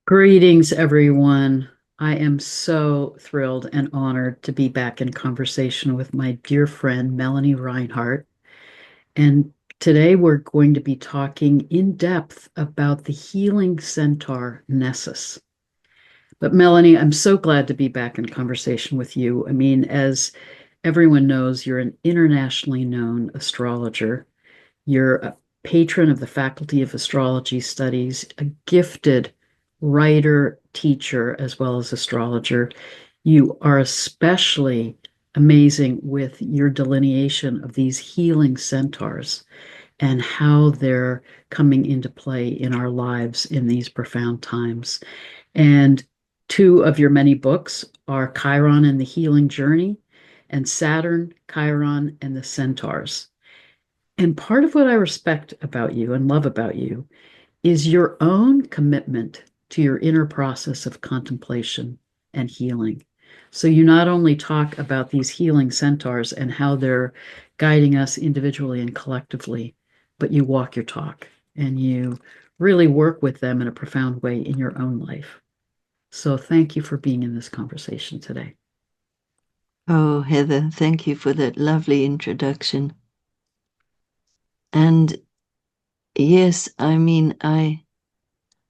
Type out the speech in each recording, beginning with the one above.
Greetings, everyone. I am so thrilled and honored to be back in conversation with my dear friend, Melanie Reinhart. And today we're going to be talking in depth about the healing centaur Nessus. But Melanie, I'm so glad to be back in conversation with you. I mean, as everyone knows, you're an internationally known astrologer. You're a patron of the Faculty of Astrology Studies, a gifted writer, teacher, as well as astrologer. You are especially amazing with your delineation of these healing centaurs and how they're coming into play in our lives in these profound times. And two of your many books are Chiron and the Healing Journey and Saturn, Chiron, and the Centaurs. And part of what I respect about you and love about you is your own commitment to your inner process of contemplation and healing. So you not only talk about these healing centaurs and how they're guiding us individually and collectively, but you walk your talk and you really work with them in a profound way in your own life. So thank you for being in this conversation today. Oh, Heather, thank you for that lovely introduction. And yes, I mean,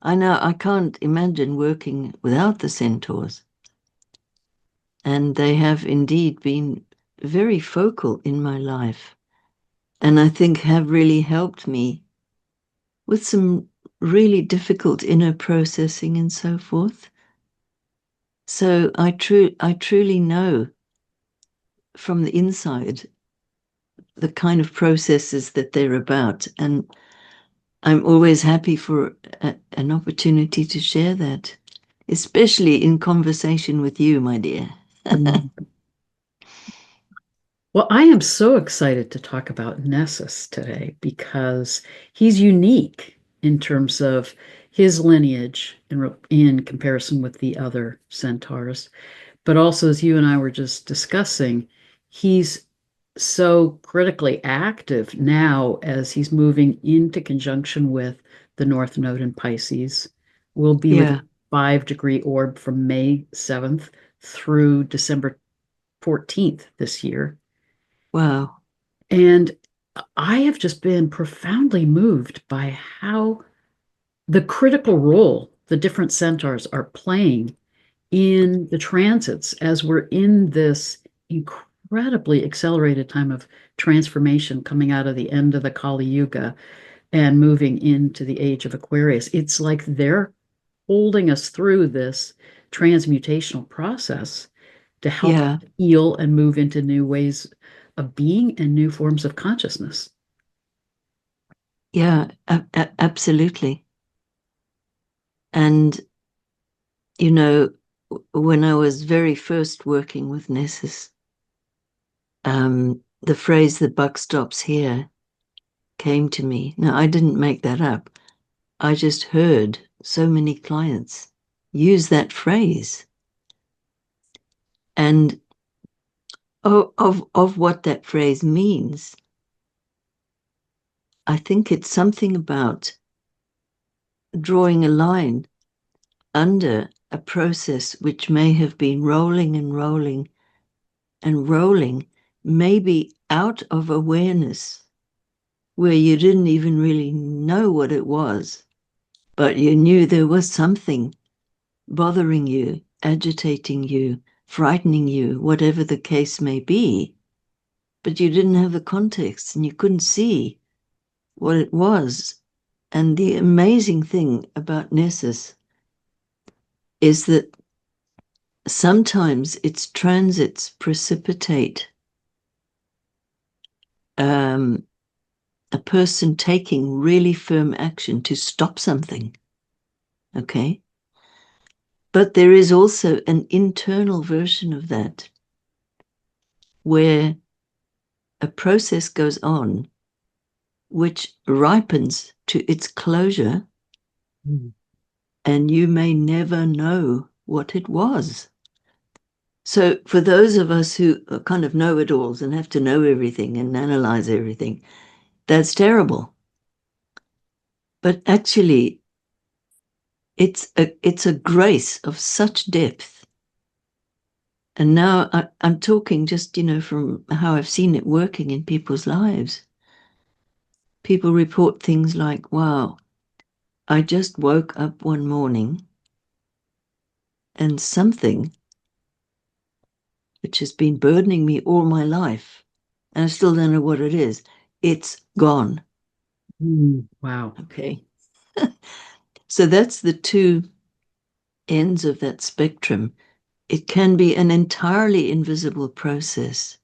I know I can't imagine working without the centaurs. And they have indeed been very focal in my life. And I think have really helped me with some really difficult inner processing and so forth. So I truly know from the inside the kind of processes that they're about. And I'm always happy for an opportunity to share that, especially in conversation with you, my dear. Well, I am so excited to talk about Nessus today because he's unique in terms of his lineage in comparison with the other centaurs. But also, as you and I were just discussing, he's so critically active now as he's moving into conjunction with the North Node in Pisces. We'll be with a Yeah. 5-degree orb from May 7th through December 14th this year. Wow. And I have just been profoundly moved by how the critical role the different centaurs are playing in the transits as we're in this incredibly accelerated time of transformation coming out of the end of the Kali Yuga and moving into the age of Aquarius. It's like they're holding us through this transmutational process to help Yeah. heal and move into new ways of being and new forms of consciousness. Yeah. Absolutely. And, you know, when I was very first working with Nessus, the phrase "the buck stops here" came to me. Now, I didn't make that up. I just heard so many clients use that phrase. And of what that phrase means, I think it's something about drawing a line under a process which may have been rolling and rolling and rolling, maybe out of awareness, where you didn't even really know what it was, but you knew there was something bothering you, agitating you, frightening you, whatever the case may be, but you didn't have the context and you couldn't see what it was. And the amazing thing about Nessus is that sometimes its transits precipitate a person taking really firm action to stop something, okay? But there is also an internal version of that where a process goes on which ripens to its closure, and you may never know what it was. So for those of us who are kind of know-it-alls and have to know everything and analyze everything, that's terrible. But actually, it's a grace of such depth. And now I'm talking just, from how I've seen it working in people's lives. People report things like, wow, I just woke up one morning and something which has been burdening me all my life, and I still don't know what it is, it's gone. Wow. Okay. So that's the two ends of that spectrum. It can be an entirely invisible process,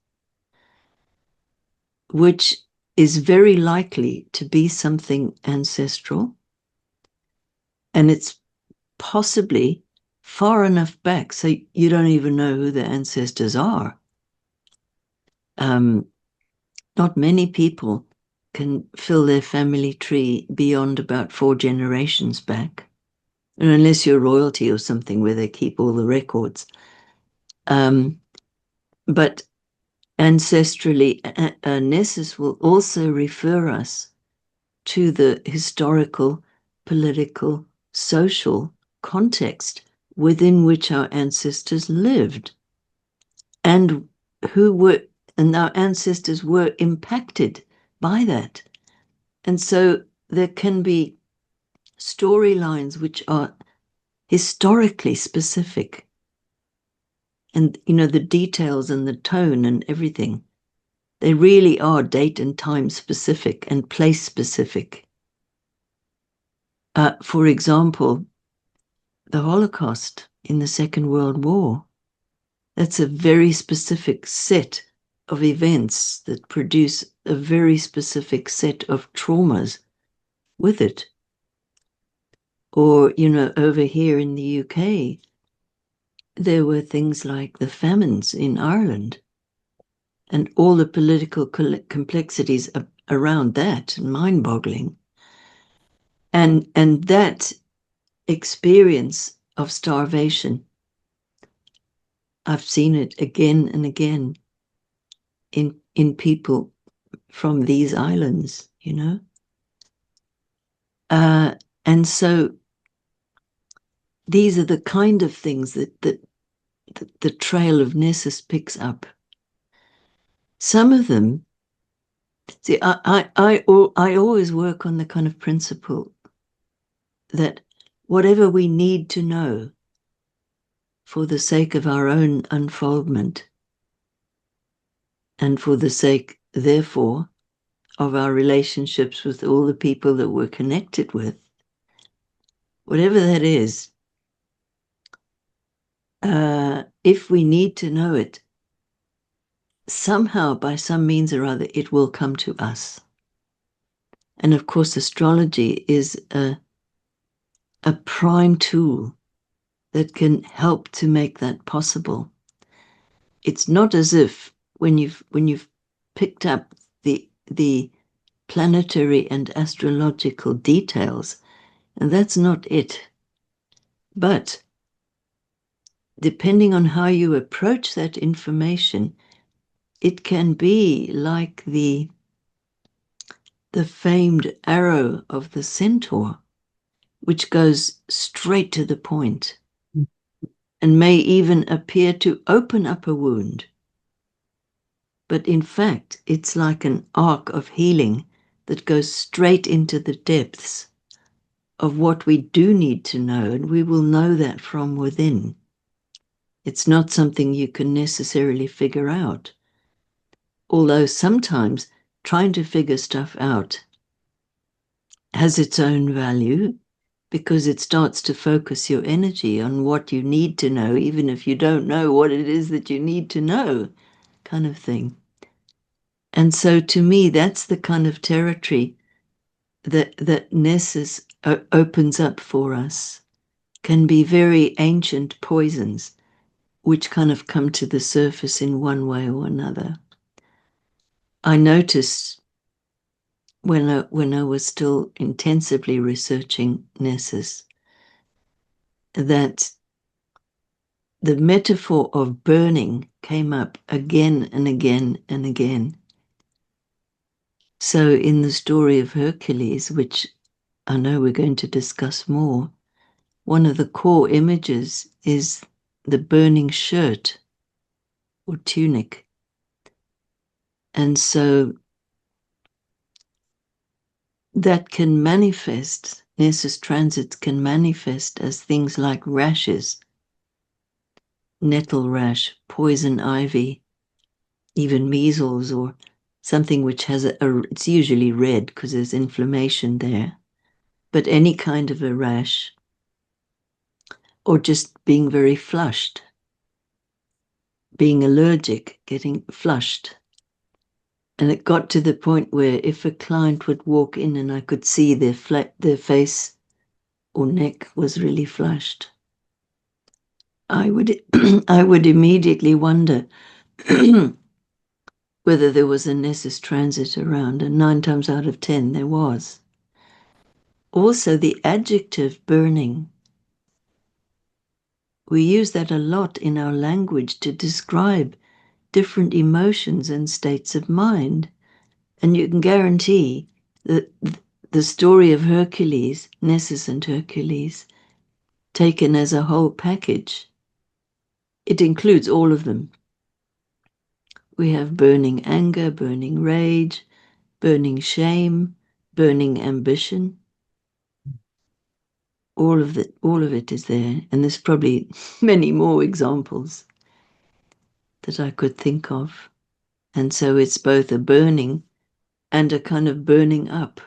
which is very likely to be something ancestral, and it's possibly far enough back so you don't even know who the ancestors are. Not many people can fill their family tree beyond about 4 generations back, and unless you're royalty or something where they keep all the records. But ancestrally, Nessus will also refer us to the historical, political, social context within which our ancestors lived, and our ancestors were impacted by that. And so there can be storylines which are historically specific, and the details and the tone and everything, they really are date and time specific and place specific. For example, the Holocaust in the Second World War, that's a very specific set of events that produce a very specific set of traumas with it. Or, over here in the UK, there were things like the famines in Ireland and all the political complexities around that, mind-boggling. And that experience of starvation, I've seen it again and again in people from these islands, and so these are the kind of things that the trail of Nessus picks up. Some of them, see, I always work on the kind of principle that whatever we need to know for the sake of our own unfoldment, and for the sake, therefore, of our relationships with all the people that we're connected with, whatever that is, if we need to know it, somehow, by some means or other, it will come to us. And of course, astrology is a prime tool that can help to make that possible. It's not as if when you've picked up the planetary and astrological details, and that's not it. But depending on how you approach that information, it can be like the famed arrow of the Centaur, which goes straight to the point and may even appear to open up a wound. But in fact, it's like an arc of healing that goes straight into the depths of what we do need to know, and we will know that from within. It's not something you can necessarily figure out. Although sometimes trying to figure stuff out has its own value, because it starts to focus your energy on what you need to know, even if you don't know what it is that you need to know, kind of thing. And so to me, that's the kind of territory that Nessus opens up for us. Can be very ancient poisons, which kind of come to the surface in one way or another. I noticed when I was still intensively researching Nessus that the metaphor of burning came up again and again and again. So in the story of Hercules, which I know we're going to discuss more, one of the core images is the burning shirt or tunic. And so that can manifest, Nessus transits can manifest as things like rashes, nettle rash, poison ivy, even measles, or something which has it's usually red because there's inflammation there, but any kind of a rash, or just being very flushed, being allergic, getting flushed. And it got to the point where if a client would walk in and I could see their face or neck was really flushed, I would I would immediately wonder whether there was a Nessus transit around, and 9 times out of 10 there was. Also, the adjective burning, we use that a lot in our language to describe different emotions and states of mind. And you can guarantee that the story of Hercules, Nessus and Hercules, taken as a whole package, it includes all of them. We have burning anger, burning rage, burning shame, burning ambition. All of it is there. And there's probably many more examples that I could think of. And so it's both a burning and a kind of burning up.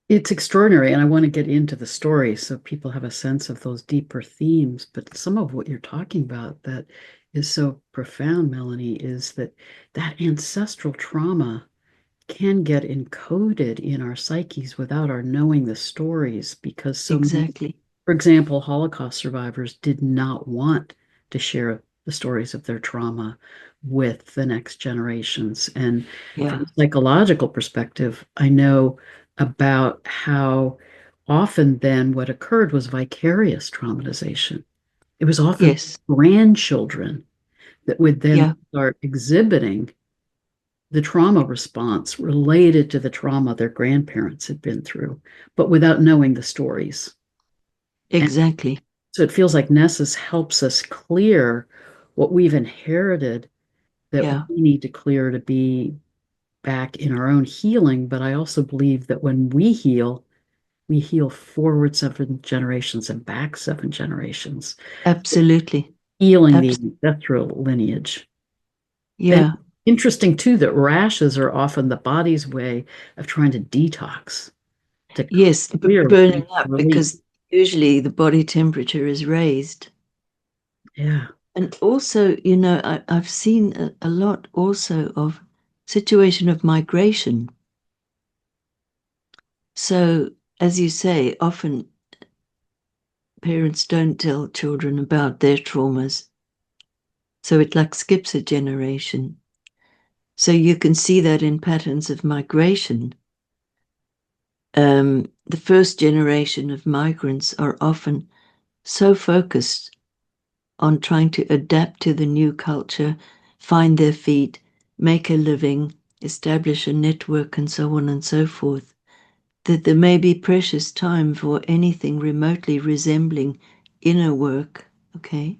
It's extraordinary, and I want to get into the story so people have a sense of those deeper themes. But some of what you're talking about that is so profound, Melanie, is that ancestral trauma can get encoded in our psyches without our knowing the stories, because so many, Exactly. for example, Holocaust survivors did not want to share the stories of their trauma with the next generations. And from Yeah. a psychological perspective, I know about how often then what occurred was vicarious traumatization. It was often Yes. grandchildren that would then Yeah. start exhibiting the trauma response related to the trauma their grandparents had been through, but without knowing the stories. And Exactly. so it feels like Nessus helps us clear what we've inherited that Yeah. we need to clear to be back in our own healing. But I also believe that when we heal forward 7 generations and back 7 generations, Absolutely. healing the Abs- ancestral lineage. And yeah. interesting too that rashes are often the body's way of trying to detox, to Yes. clear what Burning needs up release. because usually the body temperature is raised. Yeah. And also, I've seen a lot also of situation of migration. So, as you say, often parents don't tell children about their traumas. So it like skips a generation. So you can see that in patterns of migration. The first generation of migrants are often so focused on trying to adapt to the new culture, find their feet, make a living, establish a network, and so on and so forth, that there may be precious time for anything remotely resembling inner work, okay?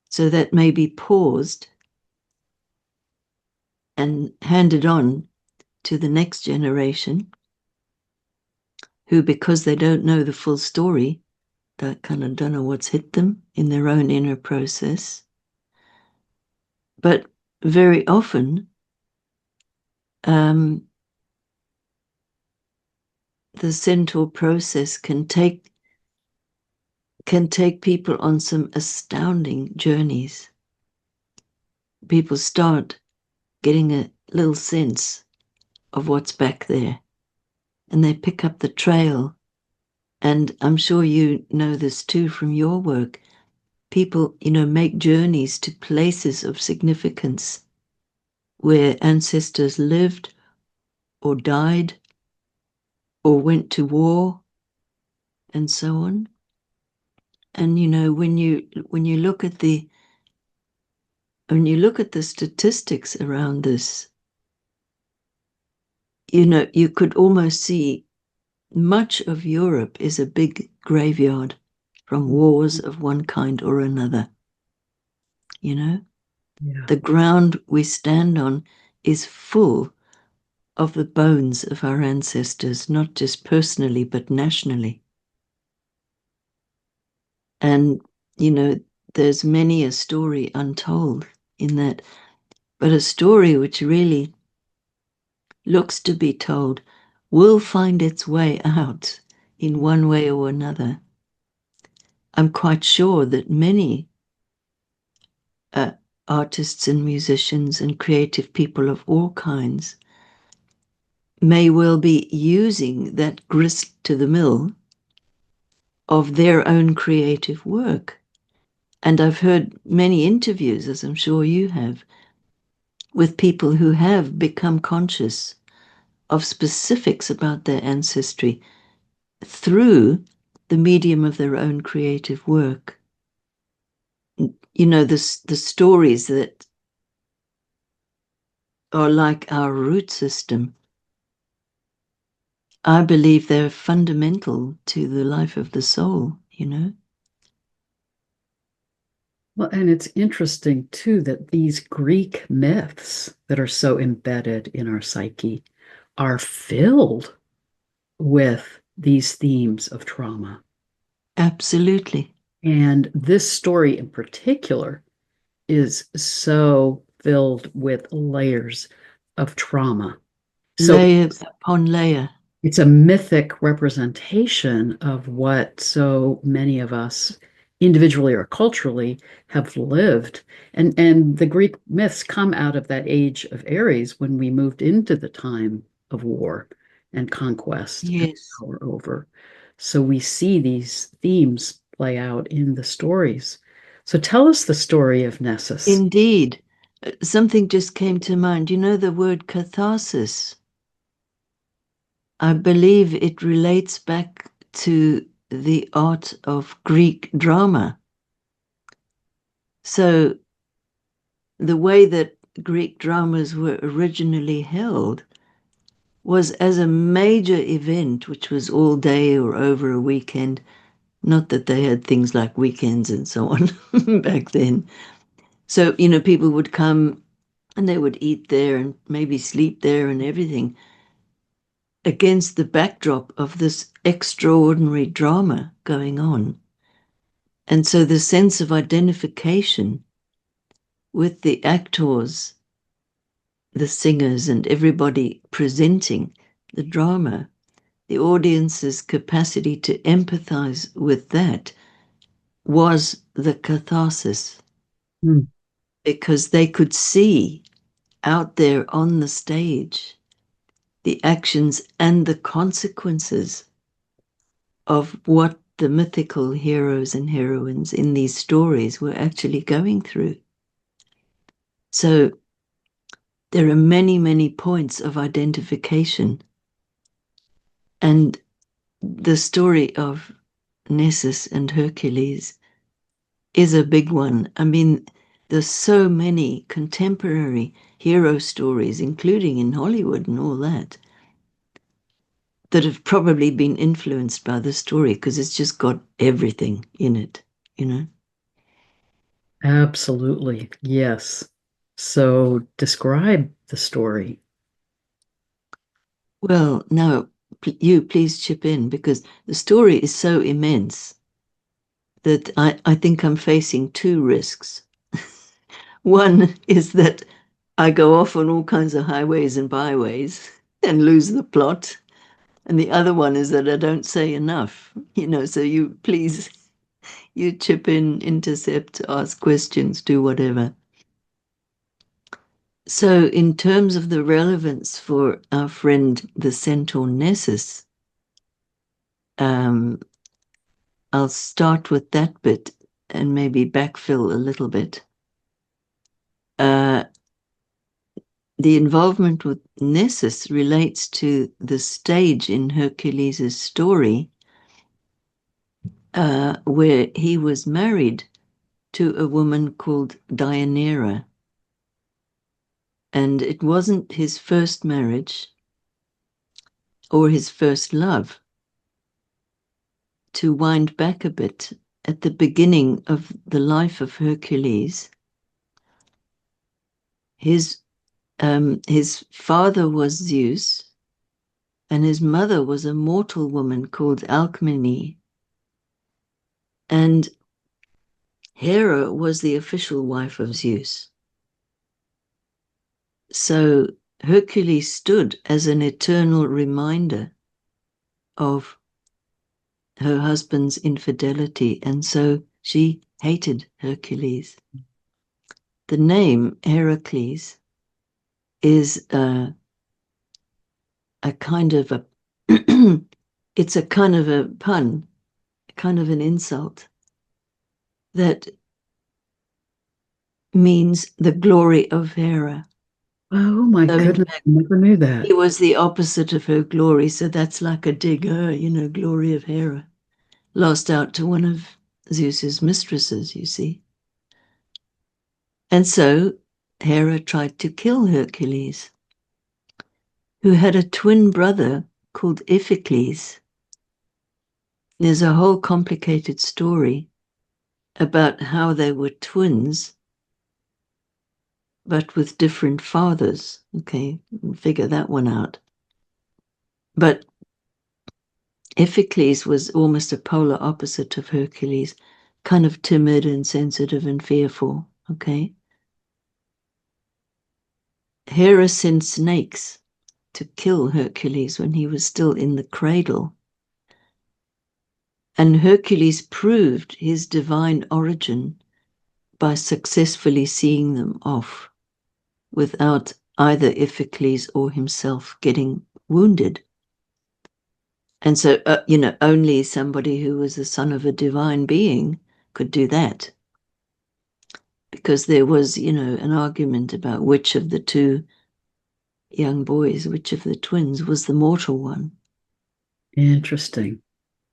So that may be paused and handed on to the next generation, who, because they don't know the full story, that kind of don't know what's hit them in their own inner process. But very often, the Centaur process can take people on some astounding journeys. People start getting a little sense of what's back there, and they pick up the trail. And I'm sure you know this too from your work. People, make journeys to places of significance where ancestors lived or died or went to war and so on. And when you look at the statistics around this, you could almost see much of Europe is a big graveyard from wars of one kind or another. You know, Yeah. the ground we stand on is full of the bones of our ancestors, not just personally, but nationally. And, you know, there's many a story untold in that, but a story which really looks to be told will find its way out in one way or another. I'm quite sure that many artists and musicians and creative people of all kinds may well be using that grist to the mill of their own creative work. And I've heard many interviews, as I'm sure you have, with people who have become conscious of specifics about their ancestry through the medium of their own creative work. You know, the stories that are like our root system, I believe they're fundamental to the life of the soul, you know? Well, and it's interesting too that these Greek myths that are so embedded in our psyche are filled with these themes of trauma. Absolutely. And this story in particular is so filled with layers of trauma. So Layer upon layer. it's a mythic representation of what so many of us individually or culturally have lived. And the Greek myths come out of that age of Aries when we moved into the time of war and conquest and Yes. power over. So we see these themes play out in the stories. So tell us the story of Nessus. Indeed. Something just came to mind. You know the word catharsis? I believe it relates back to the art of Greek drama. So the way that Greek dramas were originally held was as a major event, which was all day or over a weekend. Not that they had things like weekends and so on back then. So, you know, people would come and they would eat there and maybe sleep there and everything against the backdrop of this extraordinary drama going on. And so the sense of identification with the actors, the singers, and everybody presenting the drama, the audience's capacity to empathize with that was the catharsis, Mm. because they could see out there on the stage the actions and the consequences of what the mythical heroes and heroines in these stories were actually going through. So there are many, many points of identification. And the story of Nessus and Hercules is a big one. I mean, there's so many contemporary hero stories, including in Hollywood and all that, that have probably been influenced by the story because it's just got everything in it, you know? Absolutely. Yes. So describe the story. Well, now you please chip in because the story is so immense that I think I'm facing two risks. One is that I go off on all kinds of highways and byways and lose the plot. And the other one is that I don't say enough, you know, so you please, you chip in, intercept, ask questions, do whatever. So in terms of the relevance for our friend, the Centaur Nessus, um, I'll start with that bit and maybe backfill a little bit. The involvement with Nessus relates to the stage in Hercules' story where he was married to a woman called Deianira. And it wasn't his first marriage or his first love. to wind back a bit, at the beginning of the life of Hercules, his father was Zeus, and his mother was a mortal woman called Alcmene. And Hera was the official wife of Zeus. So Hercules stood as an eternal reminder of her husband's infidelity, and so she hated Hercules. The name Heracles is a kind of a it's a kind of a pun, a kind of an insult that means the glory of Hera. Oh my So in goodness, fact, I never knew that. he was the opposite of her glory, so that's like a dig, glory of Hera. Lost out to one of Zeus's mistresses, you see. And so Hera tried to kill Hercules, who had a twin brother called Iphicles. There's a whole complicated story about how they were twins, but with different fathers. Okay, figure that one out. But Iphicles was almost a polar opposite of Hercules, kind of timid and sensitive and fearful, okay? Hera sent snakes to kill Hercules when he was still in the cradle. And Hercules proved his divine origin by successfully seeing them off without either Iphicles or himself getting wounded. And so, only somebody who was the son of a divine being could do that. Because there was, an argument about which of the two young boys, which of the twins was the mortal one. Interesting.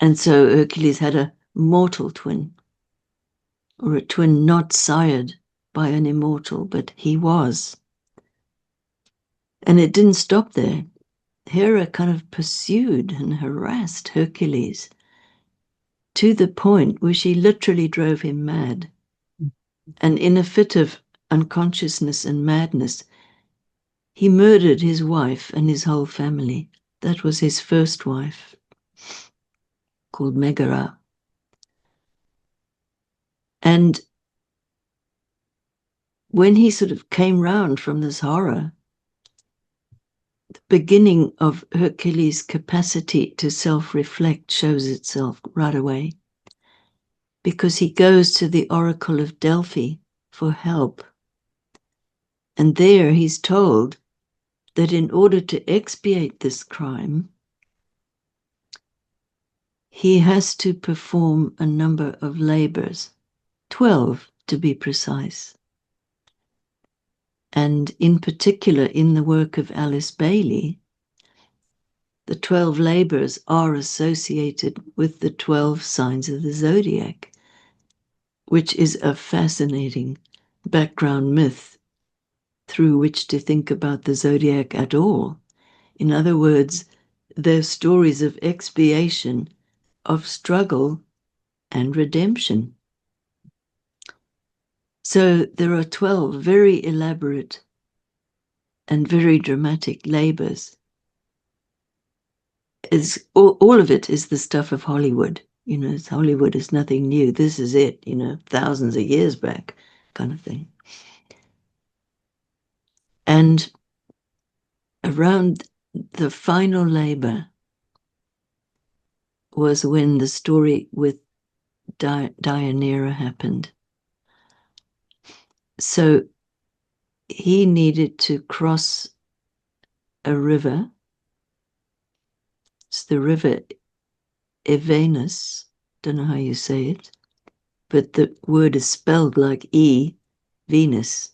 And so Hercules had a mortal twin, or a twin not sired by an immortal, but he was. And it didn't stop there. Hera kind of pursued and harassed Hercules to the point where she literally drove him mad. And in a fit of unconsciousness and madness, he murdered his wife and his whole family. That was his first wife, called Megara. And when he sort of came round from this horror, the beginning of Hercules' capacity to self-reflect shows itself right away, because he goes to the Oracle of Delphi for help. And there he's told that in order to expiate this crime, he has to perform a number of labors, 12 to be precise. And in particular, in the work of Alice Bailey, the 12 labors are associated with the 12 signs of the zodiac, which is a fascinating background myth through which to think about the zodiac at all. In other words, they're stories of expiation, of struggle, and redemption. So there are 12 very elaborate and very dramatic labors. All of it is the stuff of Hollywood. Hollywood is nothing new. This is it, thousands of years back kind of thing. And around the final labor was when the story with Deianira happened. So he needed to cross a river. It's the river Evenus. Don't know how you say it, but the word is spelled like E, Venus,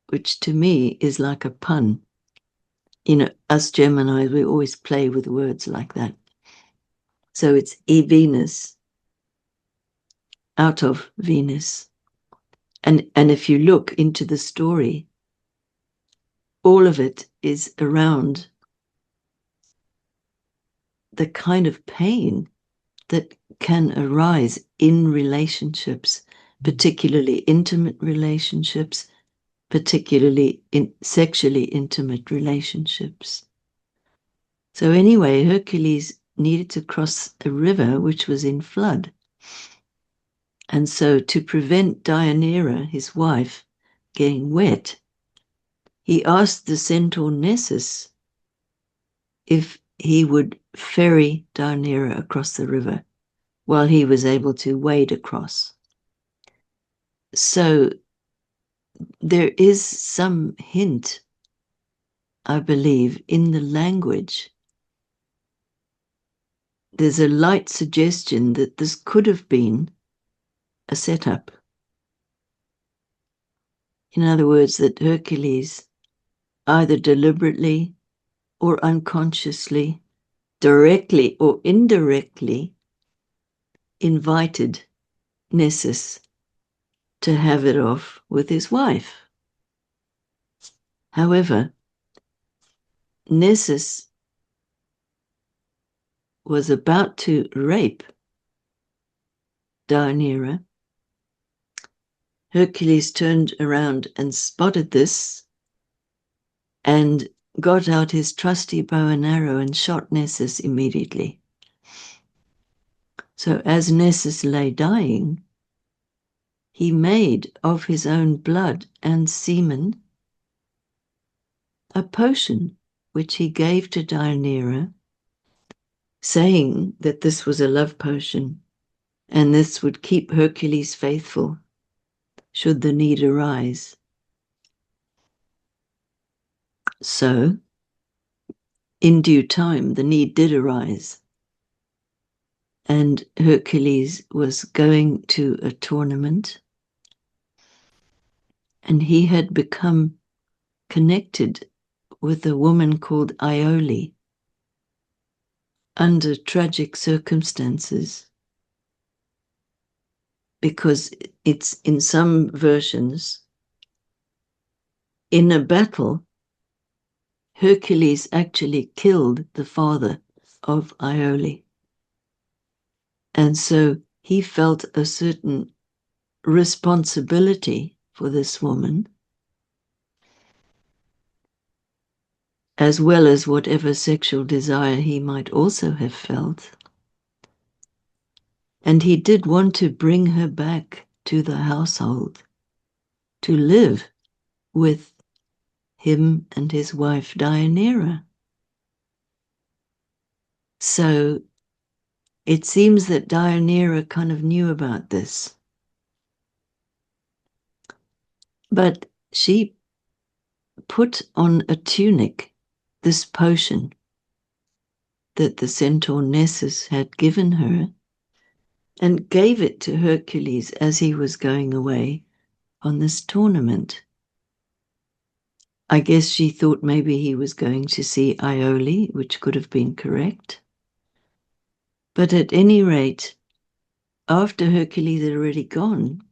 which to me is like a pun. Us Geminis, we always play with words like that. So it's E Venus, out of Venus. And if you look into the story, all of it is around the kind of pain that can arise in relationships, particularly intimate relationships, particularly in sexually intimate relationships. So anyway, Hercules needed to cross a river which was in flood. And so to prevent Deianira, his wife, getting wet, he asked the Centaur Nessus if he would ferry Deianira across the river while he was able to wade across. So there is some hint, I believe, in the language. There's a light suggestion that this could have been a setup. In other words, that Hercules either deliberately or unconsciously, directly or indirectly, invited Nessus to have it off with his wife. However, Nessus was about to rape Deianira. Hercules turned around and spotted this and got out his trusty bow and arrow and shot Nessus immediately. So as Nessus lay dying, he made of his own blood and semen a potion which he gave to Deianira, saying that this was a love potion and this would keep Hercules faithful should the need arise. So, in due time, the need did arise, and Hercules was going to a tournament, and he had become connected with a woman called Iole under tragic circumstances, because it's in some versions, in a battle, Hercules actually killed the father of Iole. And so he felt a certain responsibility for this woman, as well as whatever sexual desire he might also have felt. And he did want to bring her back to the household, to live with him and his wife Deianira. So it seems that Deianira kind of knew about this. But she put on a tunic this potion that the Centaur Nessus had given her and gave it to Hercules as he was going away on this tournament. I guess she thought maybe he was going to see Iole, which could have been correct. But at any rate, after Hercules had already gone,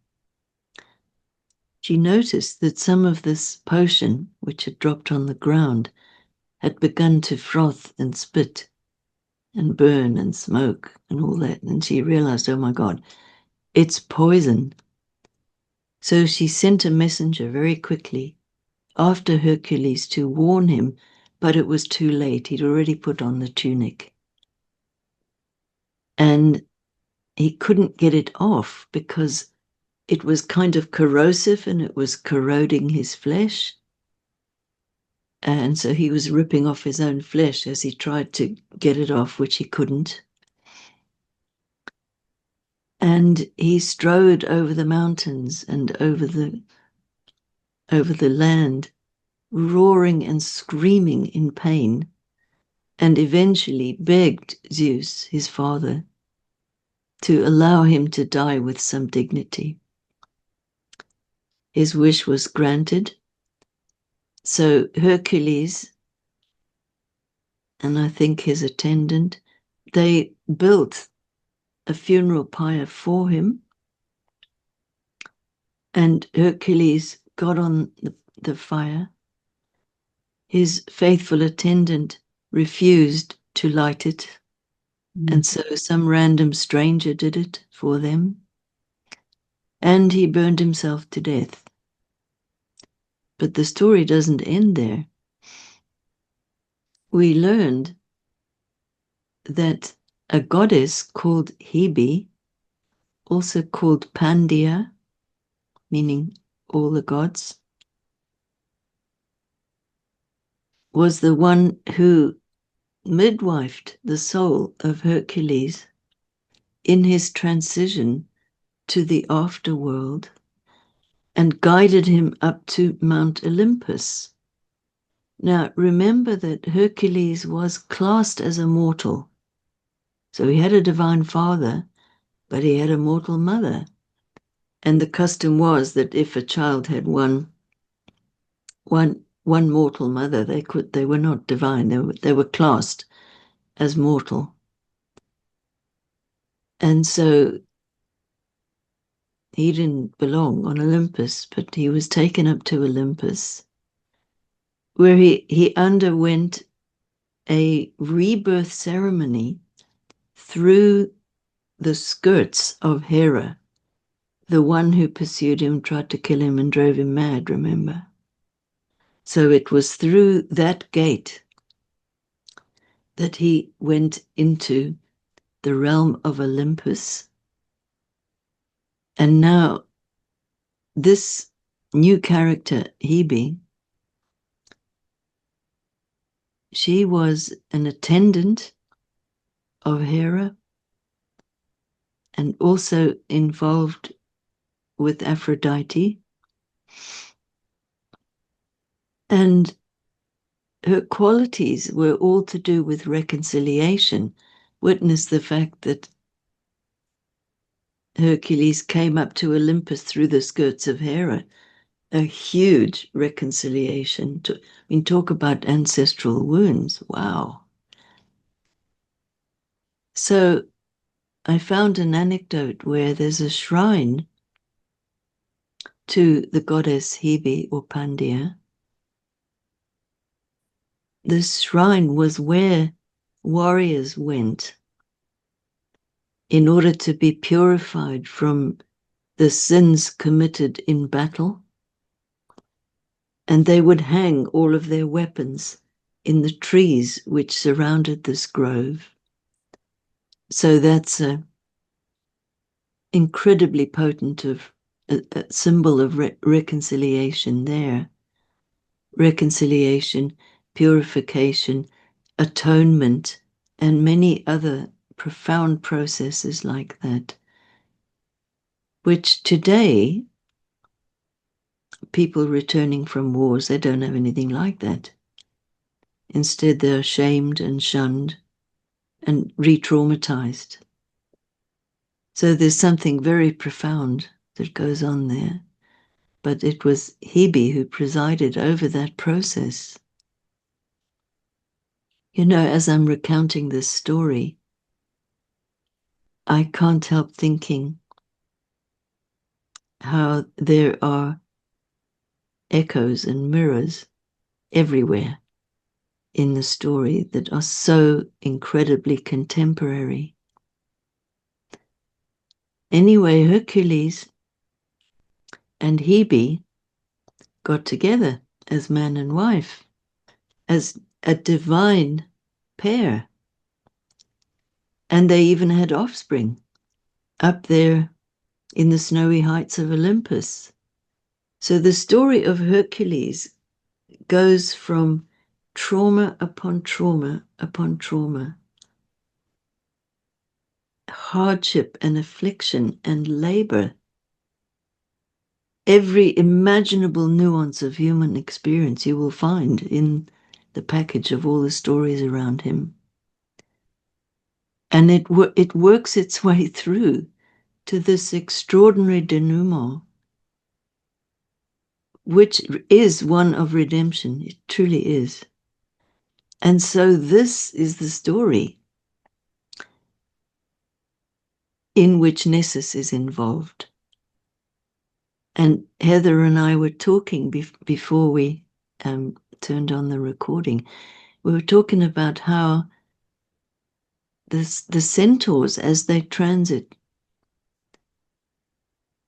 she noticed that some of this potion, which had dropped on the ground, had begun to froth and spit and burn and smoke and all that. And she realized, oh my God, it's poison. So she sent a messenger very quickly after Hercules to warn him, but it was too late. He'd already put on the tunic. And he couldn't get it off because it was kind of corrosive and it was corroding his flesh. And so he was ripping off his own flesh as he tried to get it off, which he couldn't. And he strode over the mountains and over the land, roaring and screaming in pain, and eventually begged Zeus, his father, to allow him to die with some dignity. His wish was granted. So Hercules, and I think his attendant, they built a funeral pyre for him, and Hercules got on the fire. His faithful attendant refused to light it And so some random stranger did it for them. And he burned himself to death. But the story doesn't end there. We learned that a goddess called Hebe, also called Pandia, meaning all the gods, was the one who midwifed the soul of Hercules in his transition to the afterworld and guided him up to Mount Olympus. Now, remember that Hercules was classed as a mortal. So he had a divine father, but he had a mortal mother. And the custom was that if a child had one mortal mother, they were not divine. They were classed as mortal. And so he didn't belong on Olympus, but he was taken up to Olympus, where he underwent a rebirth ceremony through the skirts of Hera, the one who pursued him, tried to kill him, and drove him mad, remember? So it was through that gate that he went into the realm of Olympus. And now this new character, Hebe, she was an attendant of Hera and also involved with Aphrodite. And her qualities were all to do with reconciliation. Witness the fact that Hercules came up to Olympus through the skirts of Hera, a huge reconciliation. Talk about ancestral wounds. Wow. So I found an anecdote where there's a shrine to the goddess Hebe or Pandia. This shrine was where warriors went in order to be purified from the sins committed in battle. And they would hang all of their weapons in the trees which surrounded this grove. So that's an incredibly potent a symbol of reconciliation there. Reconciliation, purification, atonement, and many other profound processes like that, which today, people returning from wars, they don't have anything like that. Instead, they're shamed and shunned and re-traumatized. So there's something very profound that goes on there. But it was Hebe who presided over that process. You know, as I'm recounting this story, I can't help thinking how there are echoes and mirrors everywhere in the story that are so incredibly contemporary. Anyway, Hercules and Hebe got together as man and wife, as a divine pair. And they even had offspring up there in the snowy heights of Olympus. So the story of Hercules goes from trauma upon trauma upon trauma, hardship and affliction and labor, every imaginable nuance of human experience you will find in the package of all the stories around him. And it works its way through to this extraordinary denouement, which is one of redemption. It truly is. And so this is the story in which Nessus is involved. And Heather and I were talking before we turned on the recording. We were talking about how the centaurs, as they transit,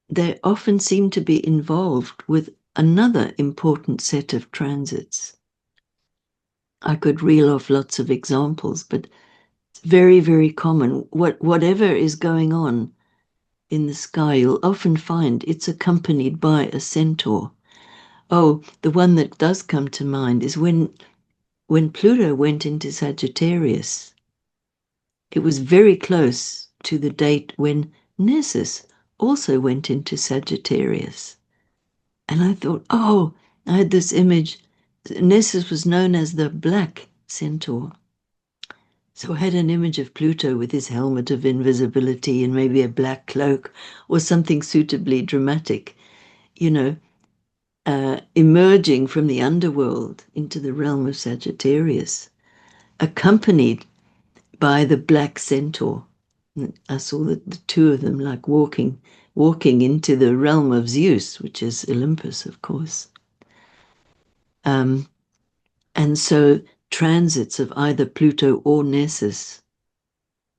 they often seem to be involved with another important set of transits. I could reel off lots of examples, but it's very, very common. Whatever is going on in the sky, you'll often find it's accompanied by a centaur. Oh, the one that does come to mind is when Pluto went into Sagittarius. It was very close to the date when Nessus also went into Sagittarius. And I thought, oh, I had this image. Nessus was known as the Black Centaur. So I had an image of Pluto with his helmet of invisibility and maybe a black cloak or something suitably dramatic, emerging from the underworld into the realm of Sagittarius, accompanied by the Black Centaur. I saw the two of them like walking into the realm of Zeus, which is Olympus, of course. And so transits of either Pluto or Nessus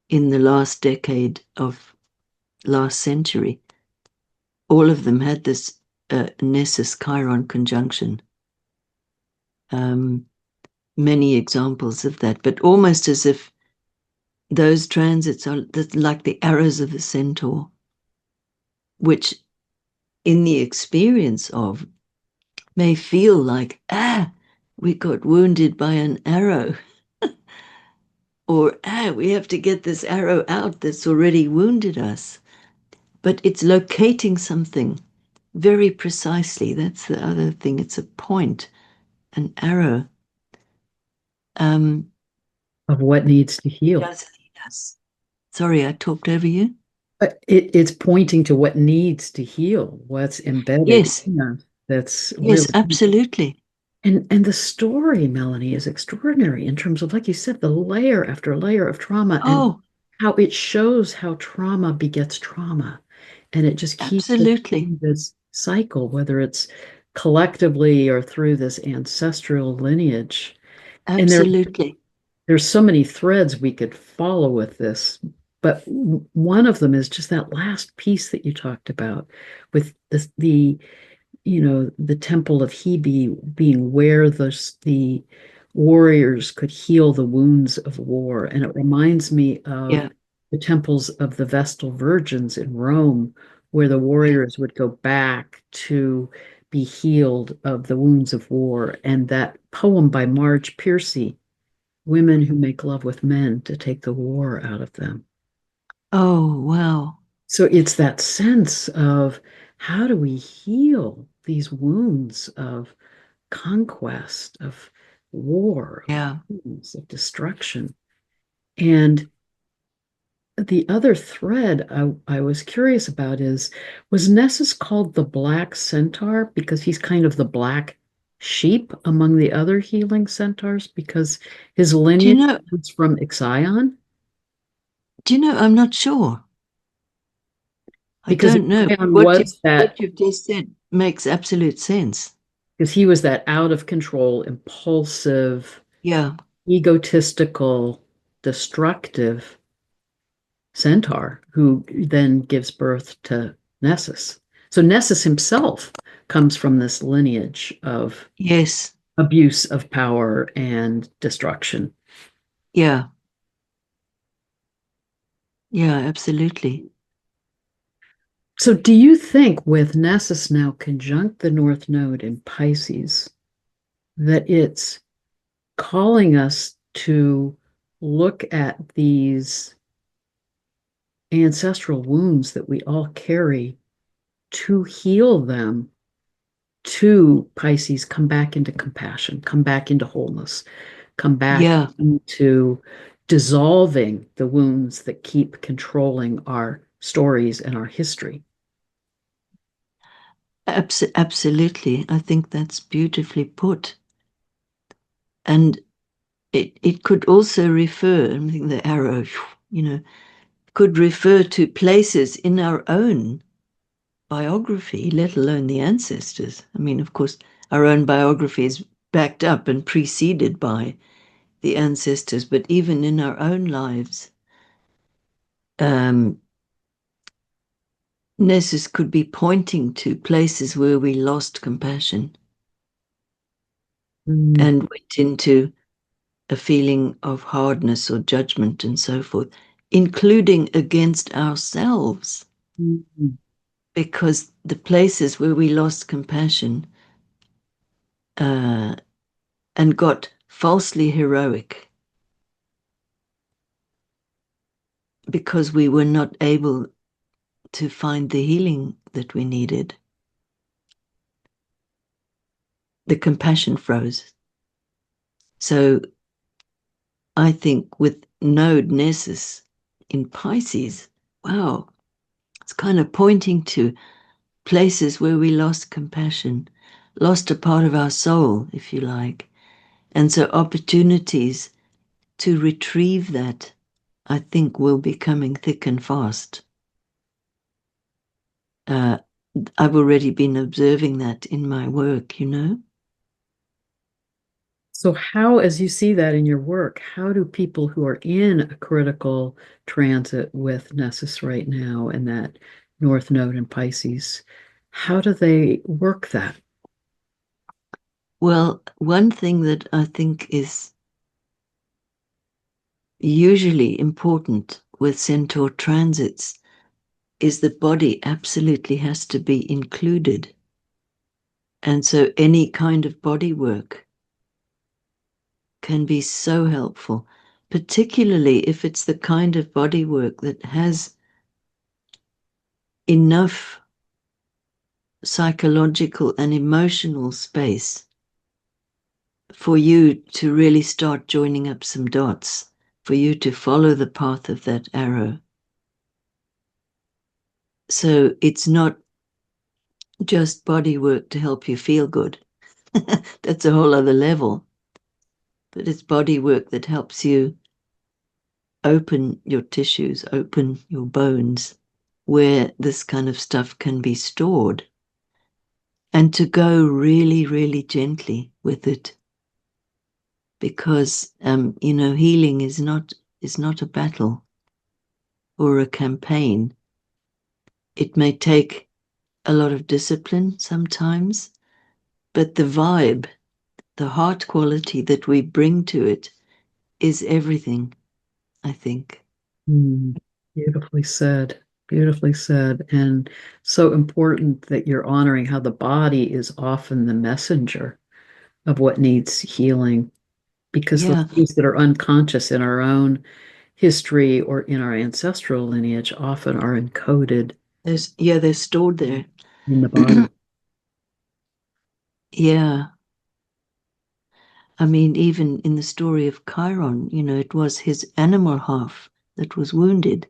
in the last decade of last century, all of them had this Nessus-Chiron conjunction. Many examples of that, but almost as if those transits are like the arrows of the centaur, which in the experience of may feel like, we got wounded by an arrow. Or, we have to get this arrow out that's already wounded us. But it's locating something very precisely. That's the other thing. It's a point, an arrow. Of what needs to heal. Does lead us. Sorry, I talked over you. It's pointing to what needs to heal, what's embedded Yes. in us. That's Yes, really absolutely. and the story, Melanie, is extraordinary in terms of, like you said, the layer after layer of trauma and Oh, how it shows how trauma begets trauma. And it just keeps us absolutely. in this cycle, whether it's collectively or through this ancestral lineage. And Absolutely. there's so many threads we could follow with this, but one of them is just that last piece that you talked about with the temple of Hebe being where the warriors could heal the wounds of war. And it reminds me of Yeah. the temples of the Vestal Virgins in Rome, where the Yeah. warriors would go back to be healed of the wounds of war. And that poem by Marge Piercy, Women Who Make Love with Men to Take the War Out of Them. Oh, wow. So it's that sense of how do we heal these wounds of conquest, of war, of Yeah. wounds, of destruction. And the other thread I was curious about was Nessus called the Black Centaur because he's kind of the black sheep among the other healing centaurs because his Do you lineage know, comes from Ixion? I'm not sure. I Because don't know. Ixion What you was that what you've just said makes absolute sense. because he was that out of control, impulsive, Yeah. egotistical, destructive centaur who then gives birth to Nessus. So Nessus himself comes from this lineage of Yes. abuse of power and destruction. Yeah. Yeah, absolutely. So do you think with Nessus now conjunct the North Node in Pisces that it's calling us to look at these ancestral wounds that we all carry to heal them, to Pisces come back into compassion, come back into wholeness, come back Yeah. into dissolving the wounds that keep controlling our stories and our history? Absolutely. I think that's beautifully put. And it could also refer, I think the arrow, could refer to places in our own biography, let alone the ancestors. I mean, of course, our own biography is backed up and preceded by the ancestors, but even in our own lives, Nessus could be pointing to places where we lost compassion and went into a feeling of hardness or judgment and so forth, including against ourselves. Because the places where we lost compassion and got falsely heroic because we were not able to find the healing that we needed, the compassion froze. So I think with Node Nessus in Pisces, wow, it's kind of pointing to places where we lost compassion, lost a part of our soul, if you like. And so opportunities to retrieve that, I think, will be coming thick and fast. I've already been observing that in my work, you know. So how, as you see that in your work, how do people who are in a critical transit with Nessus right now and that North Node in Pisces, how do they work that? Well, one thing that I think is usually important with Centaur transits is the body absolutely has to be included. And so any kind of body work can be so helpful, particularly if it's the kind of body work that has enough psychological and emotional space for you to really start joining up some dots, for you to follow the path of that arrow. So it's not just body work to help you feel good. That's a whole other level. But it's body work that helps you open your tissues, open your bones, where this kind of stuff can be stored, and to go really, really gently with it. Because, healing is not a battle or a campaign. It may take a lot of discipline sometimes, but the vibe, the heart quality that we bring to it is everything, I think. Beautifully said. Beautifully said. And so important that you're honoring how the body is often the messenger of what needs healing, because the Yeah, things that are unconscious in our own history or in our ancestral lineage often are encoded they're stored there. in the body. Yeah. I mean, even in the story of Chiron, it was his animal half that was wounded,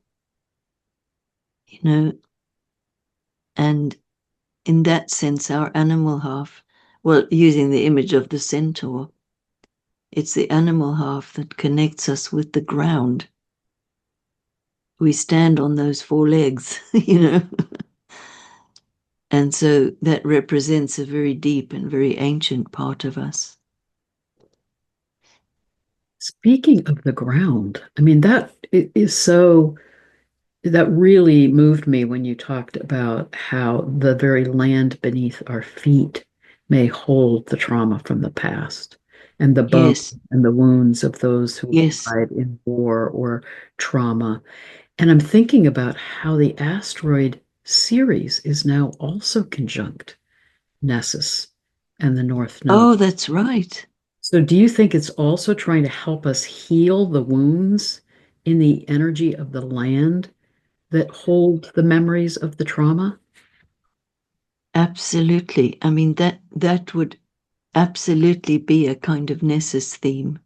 you know, and in that sense, our animal half, well, using the image of the centaur, it's the animal half that connects us with the ground. We stand on those four legs, And so that represents a very deep and very ancient part of us. Speaking of the ground, I mean, is so, that really moved me when you talked about how the very land beneath our feet may hold the trauma from the past and the bones Yes, and the wounds of those who yes, died in war or trauma. And I'm thinking about how the asteroid Ceres is now also conjunct Nessus and the North Node. oh, that's right. So, do you think it's also trying to help us heal the wounds in the energy of the land that hold the memories of the trauma? Absolutely. I mean, that would absolutely be a kind of Nessus theme.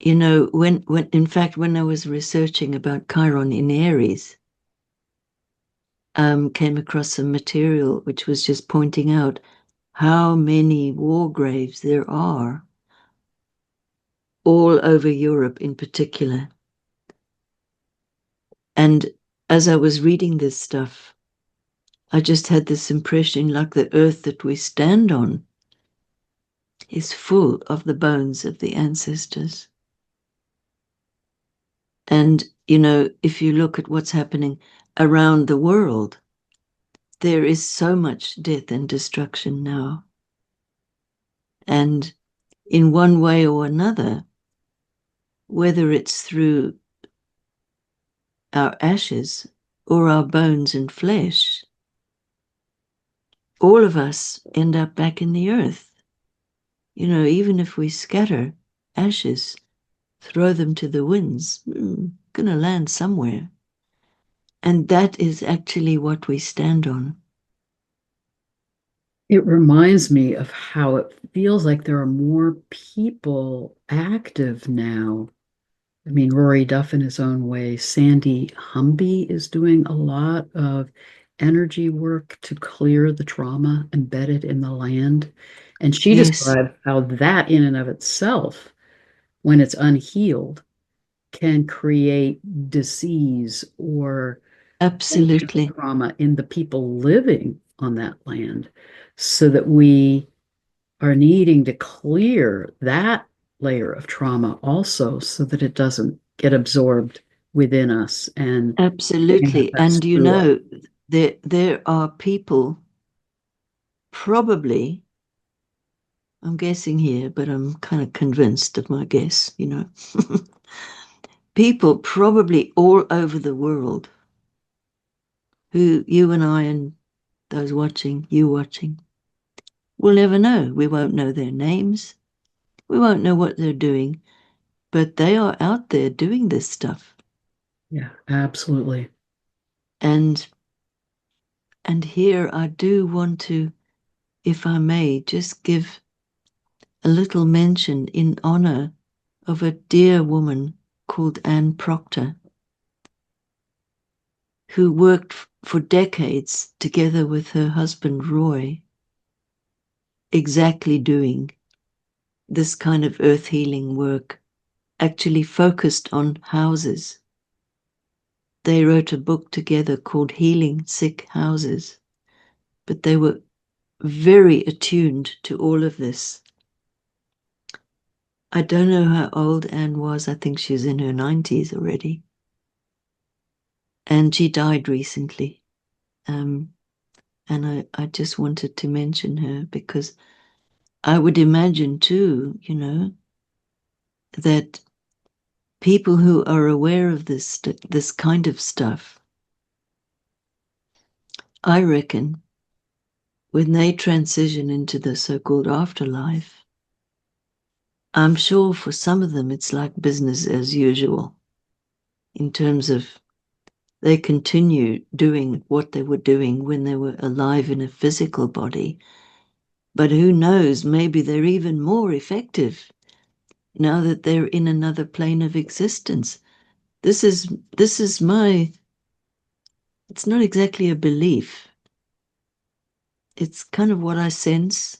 When in fact, when I was researching about Chiron in Aries, came across some material which was just pointing out how many war graves there are all over Europe in particular. And as I was reading this stuff, I just had this impression like the earth that we stand on is full of the bones of the ancestors. And, if you look at what's happening around the world, there is so much death and destruction now. And in one way or another, whether it's through our ashes or our bones and flesh, all of us end up back in the earth. Even if we scatter ashes, throw them to the winds, gonna land somewhere. And that is actually what we stand on. It reminds me of how it feels like there are more people active now. I mean, Rory Duff in his own way. Sandy Humby is doing a lot of energy work to clear the trauma embedded in the land. And she Yes, described how that, in and of itself, when it's unhealed, can create disease or absolutely. trauma in the people living on that land, so that we are needing to clear that layer of trauma also so that it doesn't get absorbed within us and Absolutely. manifest And through us. there are people, probably, I'm guessing here, but I'm kind of convinced of my guess, people probably all over the world who you and I and those watching, you watching, will never know. We won't know their names. We won't know what they're doing, but they are out there doing this stuff. Yeah, absolutely. And here I do want to, if I may, just give a little mention in honor of a dear woman called Anne Proctor, who worked for decades together with her husband Roy, exactly doing this kind of earth healing work, actually focused on houses. They wrote a book together called Healing Sick Houses, but they were very attuned to all of this. I don't know how old Anne was. I think she's in her 90s already. And she died recently. And I just wanted to mention her because I would imagine too, that people who are aware of this kind of stuff, I reckon, when they transition into the so-called afterlife, I'm sure for some of them it's like business as usual in terms of they continue doing what they were doing when they were alive in a physical body. But who knows, maybe they're even more effective now that they're in another plane of existence. This is my, it's not exactly a belief. It's kind of what I sense,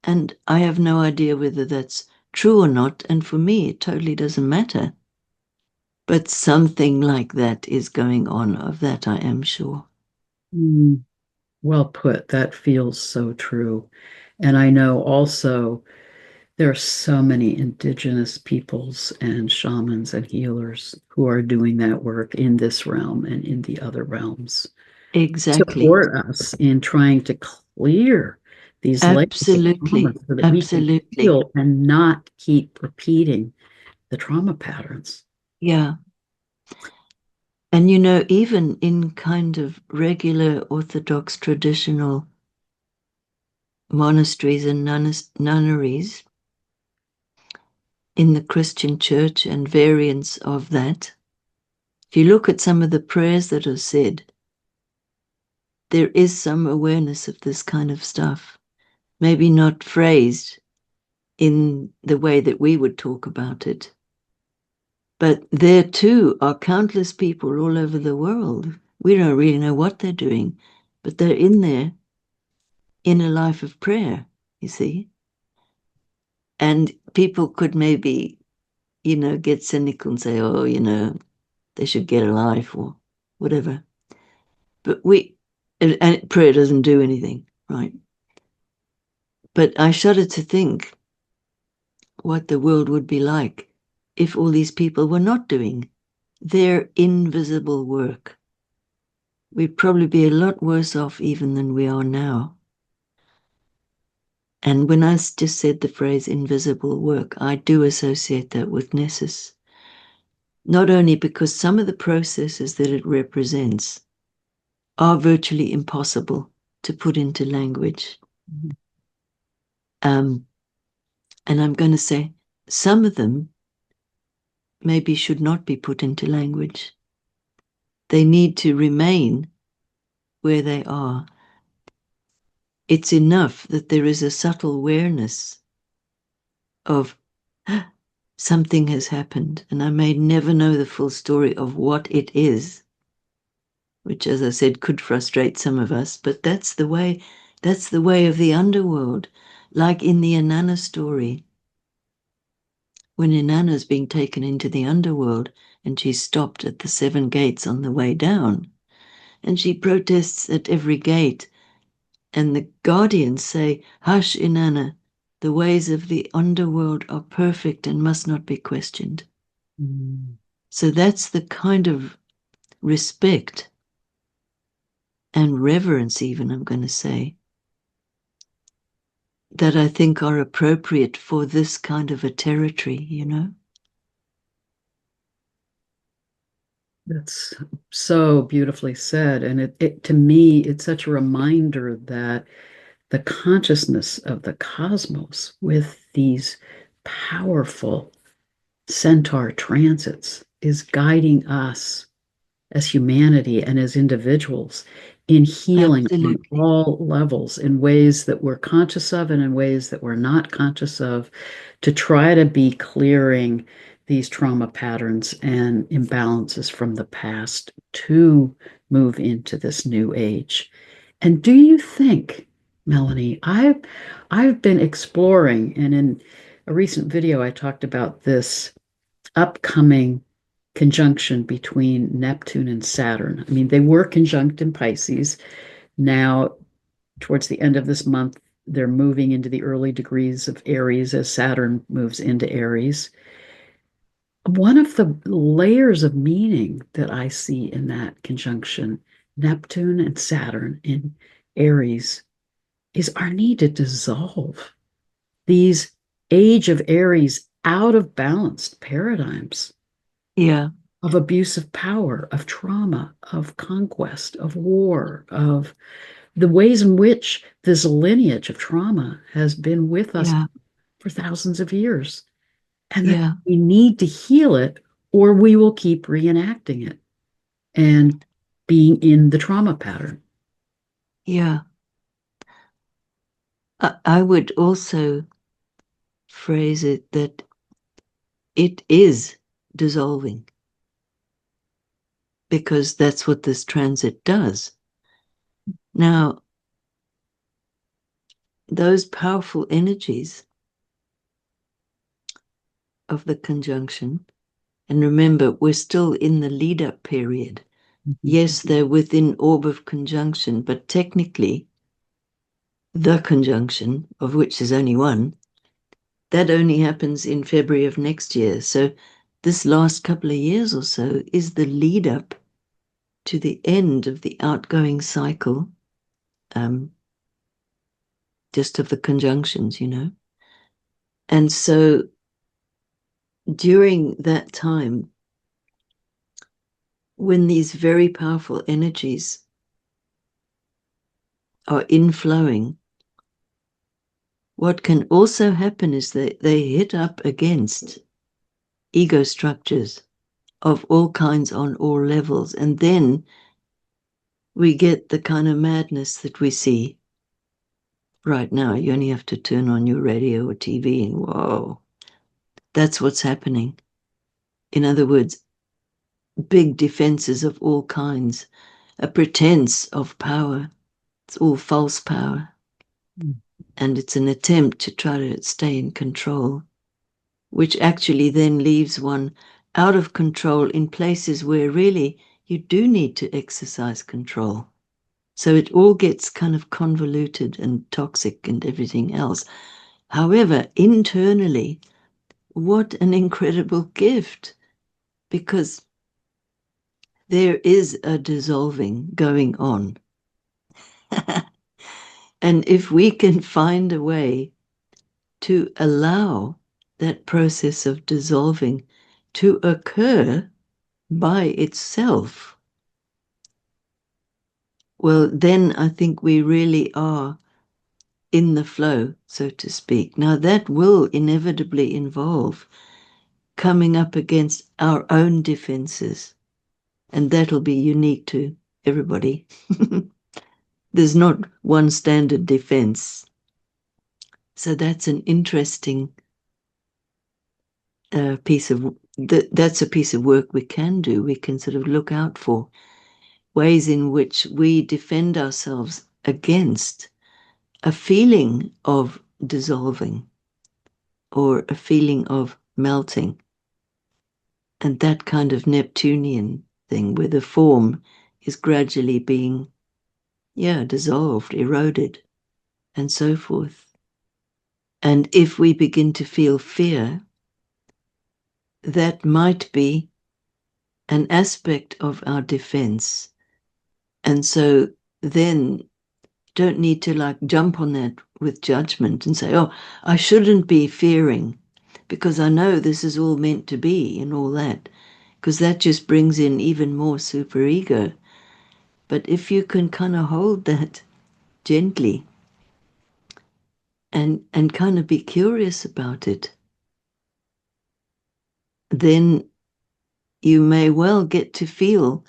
and I have no idea whether that's true or not, and for me it totally doesn't matter. But something like that is going on, of that I am sure. Mm, well put. That feels so true. And I know also there are so many indigenous peoples and shamans and healers who are doing that work in this realm and in the other realms. Exactly. Support us in trying to clear these layers of trauma Absolutely. so that we can Absolutely. heal and not keep repeating the trauma patterns. Yeah. And even in kind of regular Orthodox traditional monasteries and nunneries, in the Christian church and variants of that, if you look at some of the prayers that are said, there is some awareness of this kind of stuff. Maybe not phrased in the way that we would talk about it. But there too are countless people all over the world. We don't really know what they're doing, but they're in there in a life of prayer, you see. And people could maybe, get cynical and say, oh, they should get a life or whatever. But and prayer doesn't do anything, right? But I shudder to think what the world would be like if all these people were not doing their invisible work, we'd probably be a lot worse off even than we are now. And when I just said the phrase invisible work, I do associate that with Nessus. Not only because some of the processes that it represents are virtually impossible to put into language. Mhm. And I'm going to say some of them maybe should not be put into language. They need to remain where they are. It's enough that there is a subtle awareness of something has happened, and I may never know the full story of what it is, which, as I said, could frustrate some of us, but that's the way of the underworld. Like in the Inanna story, when Inanna's being taken into the underworld and she's stopped at the 7 gates on the way down, and she protests at every gate, and the guardians say, "Hush, Inanna, the ways of the underworld are perfect and must not be questioned." Mm. So that's the kind of respect and reverence, even, I'm going to say, that I think are appropriate for this kind of a territory, you know? That's so beautifully said. And it to me, it's such a reminder that the consciousness of the cosmos with these powerful centaur transits is guiding us as humanity and as individuals in healing on Absolutely. all levels in ways that we're conscious of and in ways that we're not conscious of to try to be clearing these trauma patterns and imbalances from the past to move into this new age. And do you think, Melanie, I've been exploring, and in a recent video I talked about this upcoming conjunction between Neptune and Saturn. I mean, they were conjunct in Pisces. Now, towards the end of this month, they're moving into the early degrees of Aries as Saturn moves into Aries. One of the layers of meaning that I see in that conjunction, Neptune and Saturn in Aries, is our need to dissolve these age of Aries out of balanced paradigms Yeah, of abuse of power, of trauma, of conquest, of war, of the ways in which this lineage of trauma has been with us yeah, for thousands of years, and that yeah, we need to heal it or we will keep reenacting it and being in the trauma pattern. yeah. I would also phrase it that it is dissolving, because that's what this transit does. Now, those powerful energies of the conjunction, and remember, we're still in the lead-up period. Mhm. Yes, they're within orb of conjunction, but technically, the conjunction, of which there's only one, that only happens in February of next year. So this last couple of years or so is the lead-up to the end of the outgoing cycle, just of the conjunctions, you know. And so during that time, when these very powerful energies are inflowing, what can also happen is that they hit up against ego structures of all kinds on all levels. And then we get the kind of madness that we see right now. You only have to turn on your radio or TV and whoa, that's what's happening. In other words, big defenses of all kinds, a pretense of power. It's all false power. And it's an attempt to try to stay in control, which actually then leaves one out of control in places where really you do need to exercise control. So it all gets kind of convoluted and toxic and everything else. However, internally, what an incredible gift, because there is a dissolving going on. And if we can find a way to allow that process of dissolving to occur by itself, well, then I think we really are in the flow, so to speak. Now, that will inevitably involve coming up against our own defenses, and that'll be unique to everybody. There's not one standard defense. So that's an interesting that's a piece of work we can do. We can sort of look out for ways in which we defend ourselves against a feeling of dissolving or a feeling of melting. And that kind of Neptunian thing where the form is gradually being, dissolved, eroded, and so forth. And if we begin to feel fear, that might be an aspect of our defense. And so then don't need to jump on that with judgment and say, oh, I shouldn't be fearing because I know this is all meant to be and all that, because that just brings in even more superego. But if you can kind of hold that gently and kind of be curious about it, then you may well get to feel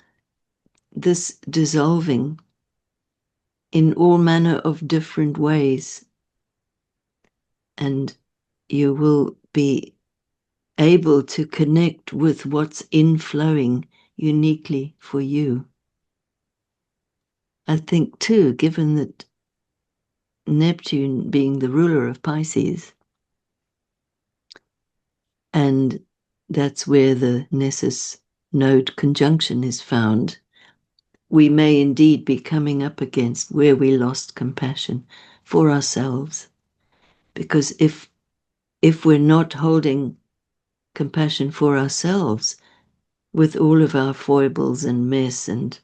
this dissolving in all manner of different ways. And you will be able to connect with what's inflowing uniquely for you. I think too, given that Neptune being the ruler of Pisces, and that's where the Nessus node conjunction is found, we may indeed be coming up against where we lost compassion for ourselves. Because if we're not holding compassion for ourselves with all of our foibles and mess and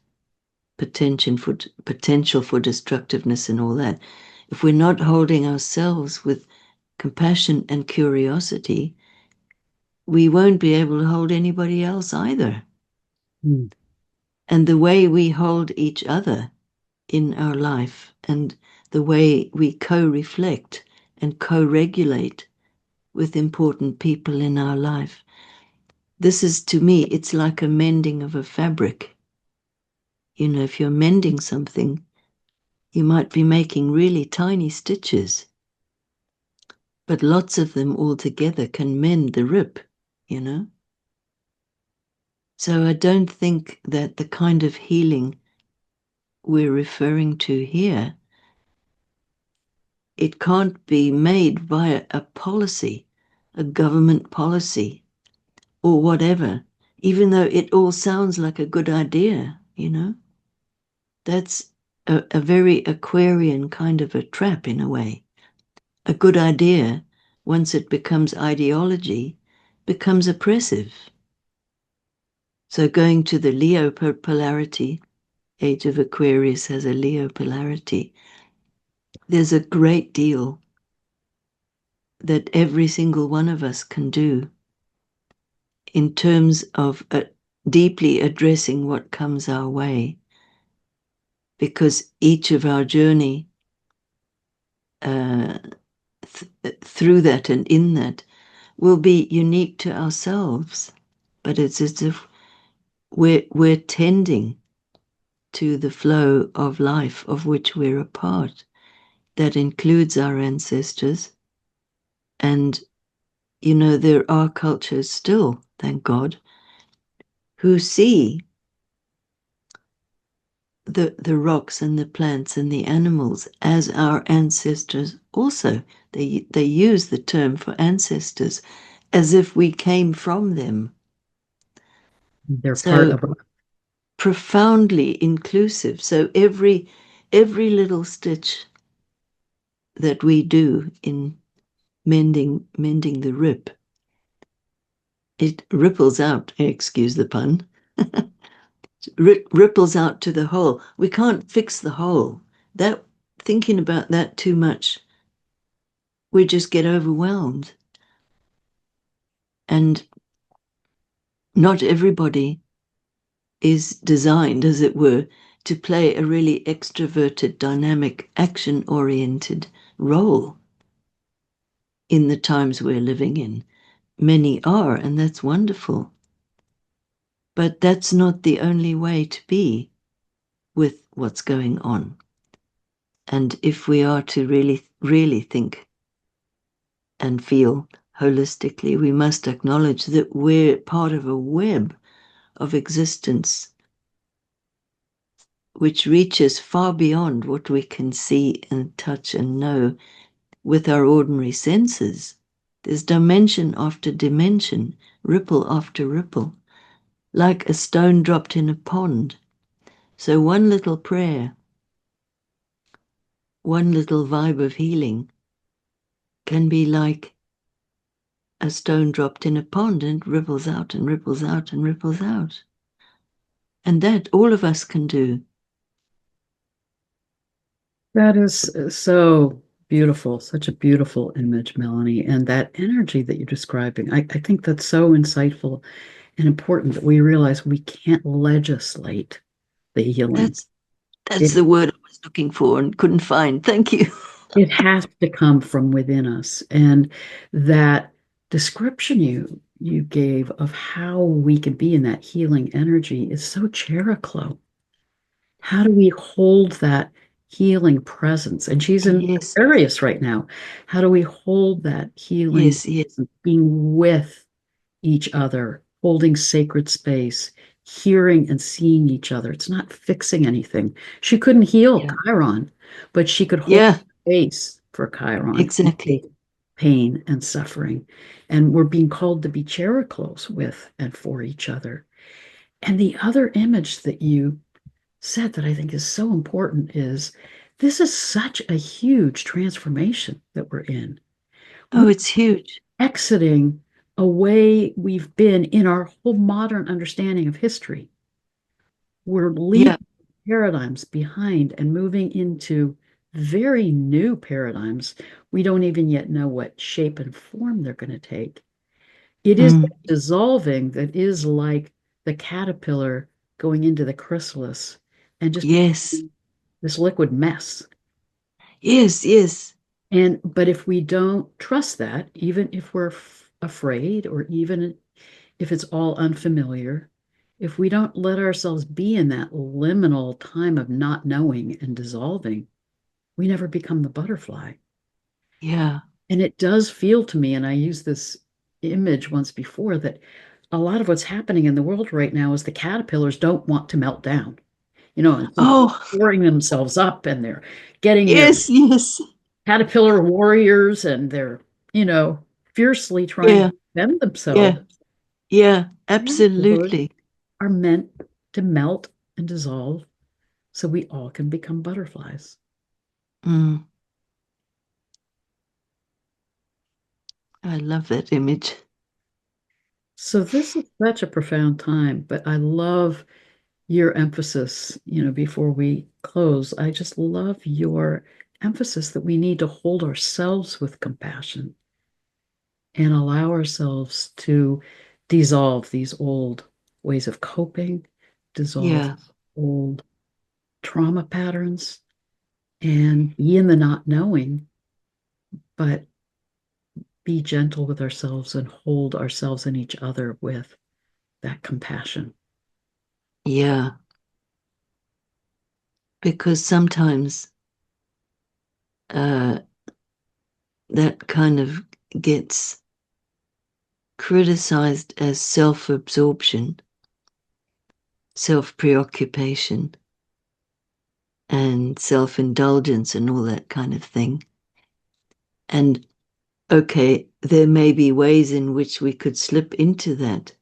potential for destructiveness and all that, if we're not holding ourselves with compassion and curiosity, we won't be able to hold anybody else either. Mm. And the way we hold each other in our life and the way we co-reflect and co-regulate with important people in our life, this is, to me, it's like a mending of a fabric. You know, if you're mending something, you might be making really tiny stitches, but lots of them all together can mend the rip, you know? So I don't think that the kind of healing we're referring to here, it can't be made via a policy, a government policy, or whatever, even though it all sounds like a good idea, you know? That's a very Aquarian kind of a trap in a way. A good idea, once it becomes ideology, becomes oppressive. So going to the Leo polarity, Age of Aquarius has a Leo polarity, there's a great deal that every single one of us can do in terms of deeply addressing what comes our way, because each of our journey through that and in that will be unique to ourselves, but it's as if we're tending to the flow of life of which we're a part. That includes our ancestors. And, you know, there are cultures still, thank God, who see the rocks and the plants and the animals as our ancestors also. They use the term for ancestors as if we came from them. They're part So of profoundly inclusive. So every little stitch that we do in mending the rip, it ripples out, excuse the pun, ripples out to the whole. We can't fix the whole. That, thinking about that too much, we just get overwhelmed. And not everybody is designed, as it were, to play a really extroverted, dynamic, action-oriented role in the times we're living in. Many are, and that's wonderful. But that's not the only way to be with what's going on. And if we are to really, really think and feel holistically, we must acknowledge that we're part of a web of existence which reaches far beyond what we can see and touch and know with our ordinary senses. There's dimension after dimension, ripple after ripple, like a stone dropped in a pond. So one little prayer, one little vibe of healing can be like a stone dropped in a pond, and it ripples out and ripples out and ripples out. And that all of us can do. That is so beautiful, such a beautiful image, Melanie. And that energy that you're describing, I think that's so insightful and important that we realize we can't legislate the healing. That's It the word I was looking for and couldn't find. Thank you. it has to come from within us. And that description you gave of how we can be in that healing energy is so Cheroklo. How do we hold that healing presence? And she's in Yes, Aquarius right now. How do we hold that healing, yes, yes, being with each other, holding sacred space, hearing and seeing each other? It's not fixing anything. She couldn't heal yeah, Chiron, but she could hold yeah, space for Chiron in exactly. pain and suffering. And we're being called to be Cheroklos with and for each other. And the other image that you said that I think is so important is this is such a huge transformation that we're in. We're Oh, it's huge. exiting a way we've been in our whole modern understanding of history. We're Yeah, leaving paradigms behind and moving into very new paradigms. We don't even yet know what shape and form they're going to take. It is mm, dissolving that is like the caterpillar going into the chrysalis and just yes, this liquid mess. yes, yes, And but if we don't trust that, even if we're afraid or even if it's all unfamiliar, if we don't let ourselves be in that liminal time of not knowing and dissolving, we never become the butterfly. yeah. And it does feel to me, and I used this image once before, that a lot of what's happening in the world right now is the caterpillars don't want to melt down, and so they're Oh, pouring themselves up and they're getting their yes, yes, caterpillar warriors and they're, you know, fiercely trying to yeah, defend themselves. yeah, yeah, Caterpillars absolutely. are meant to melt and dissolve so we all can become butterflies. Mm, I love that image. So this is such a profound time, but I love your emphasis, before we close. I just love your emphasis that we need to hold ourselves with compassion and allow ourselves to dissolve these old ways of coping, dissolve Yeah, old trauma patterns, and be in the not knowing, but be gentle with ourselves and hold ourselves and each other with that compassion. yeah, because sometimes uh, that kind of gets criticized as self-absorption, self-preoccupation, and self-indulgence and all that kind of thing. And okay, there may be ways in which we could slip into that,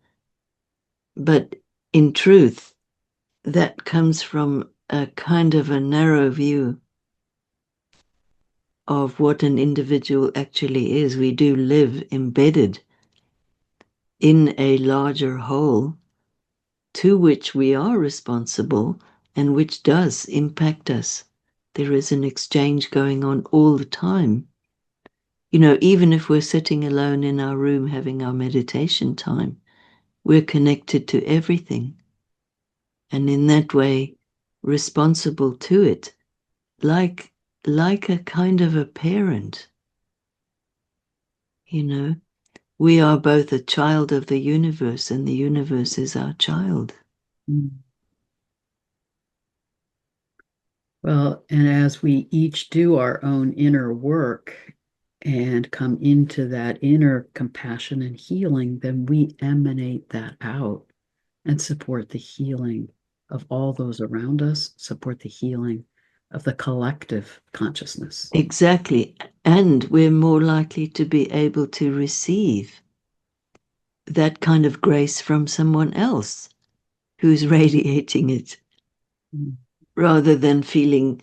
but in truth, that comes from a kind of a narrow view of what an individual actually is. We do live embedded in a larger whole, to which we are responsible and which does impact us. There is an exchange going on all the time. You know, even if we're sitting alone in our room having our meditation time, we're connected to everything. And in that way, responsible to it, like a kind of a parent. You know, we are both a child of the universe, and the universe is our child. Mm. Well, and as we each do our own inner work and come into that inner compassion and healing, then we emanate that out and support the healing of all those around us, support the healing of the collective consciousness. Exactly. And we're more likely to be able to receive that kind of grace from someone else who's radiating it, rather than feeling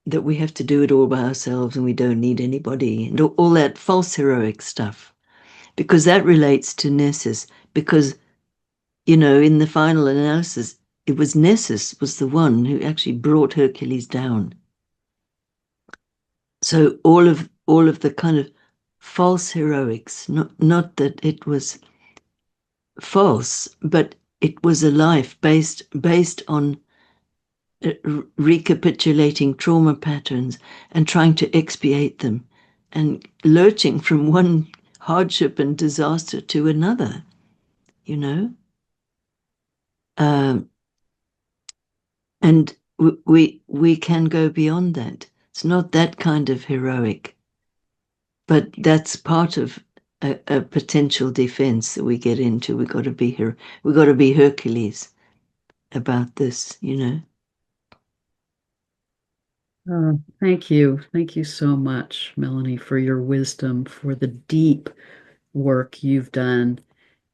that we have to do it all by ourselves and we don't need anybody and all that false heroic stuff. Because that relates to Nessus. Because, you know, in the final analysis, it was Nessus was the one who actually brought Hercules down. So all of the kind of false heroics, not that it was false, but it was a life based on recapitulating trauma patterns and trying to expiate them and lurching from one hardship and disaster to another, you know. And we can go beyond that. It's not that kind of heroic, but that's part of a potential defense that we get into. We got to be Hercules about this, you know. Thank you. Thank you so much, Melanie, for your wisdom, for the deep work you've done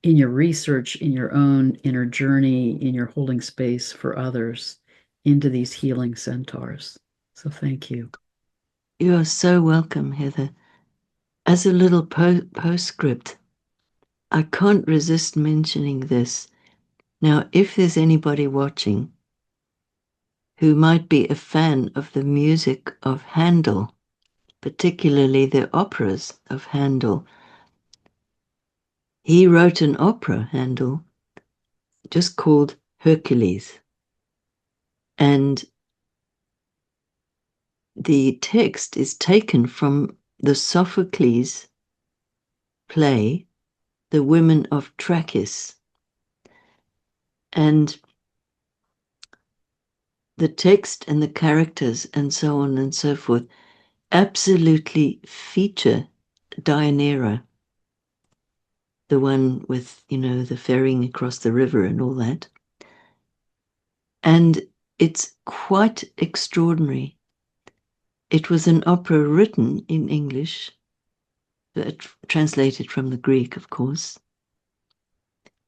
in your research, in your own inner journey, in your holding space for others into these healing centaurs. So thank you. You are so welcome, Heather. As a little postscript, I can't resist mentioning this. Now, if there's anybody watching who might be a fan of the music of Handel, particularly the operas of Handel, he wrote an opera, Handel, just called Hercules. And the text is taken from the Sophocles play, The Women of Trachis. And the text and the characters and so on and so forth absolutely feature Deianira, the one with, you know, the ferrying across the river and all that. And it's quite extraordinary. It was an opera written in English, translated from the Greek, of course.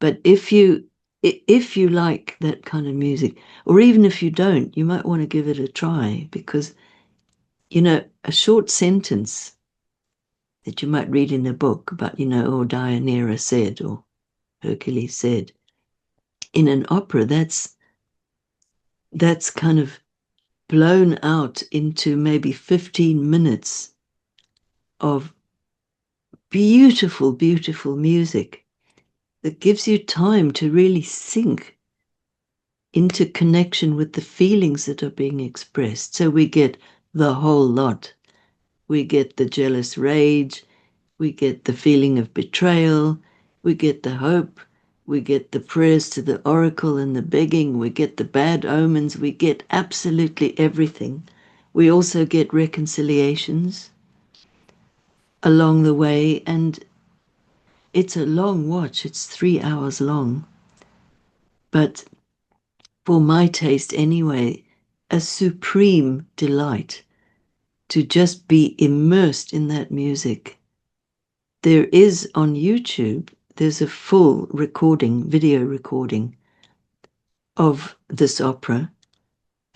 But if you like that kind of music, or even if you don't, you might want to give it a try, because, you know, a short sentence that you might read in a book about, you know, or Deianira said, or Hercules said, in an opera, that's kind of blown out into maybe 15 minutes of beautiful, beautiful music that gives you time to really sink into connection with the feelings that are being expressed. So we get the whole lot. We get the jealous rage, we get the feeling of betrayal, we get the hope, we get the prayers to the oracle and the begging, we get the bad omens, we get absolutely everything. We also get reconciliations along the way, and it's a long watch. It's 3 hours long. But for my taste anyway, a supreme delight to just be immersed in that music. There is on YouTube, there's a full recording, video recording of this opera,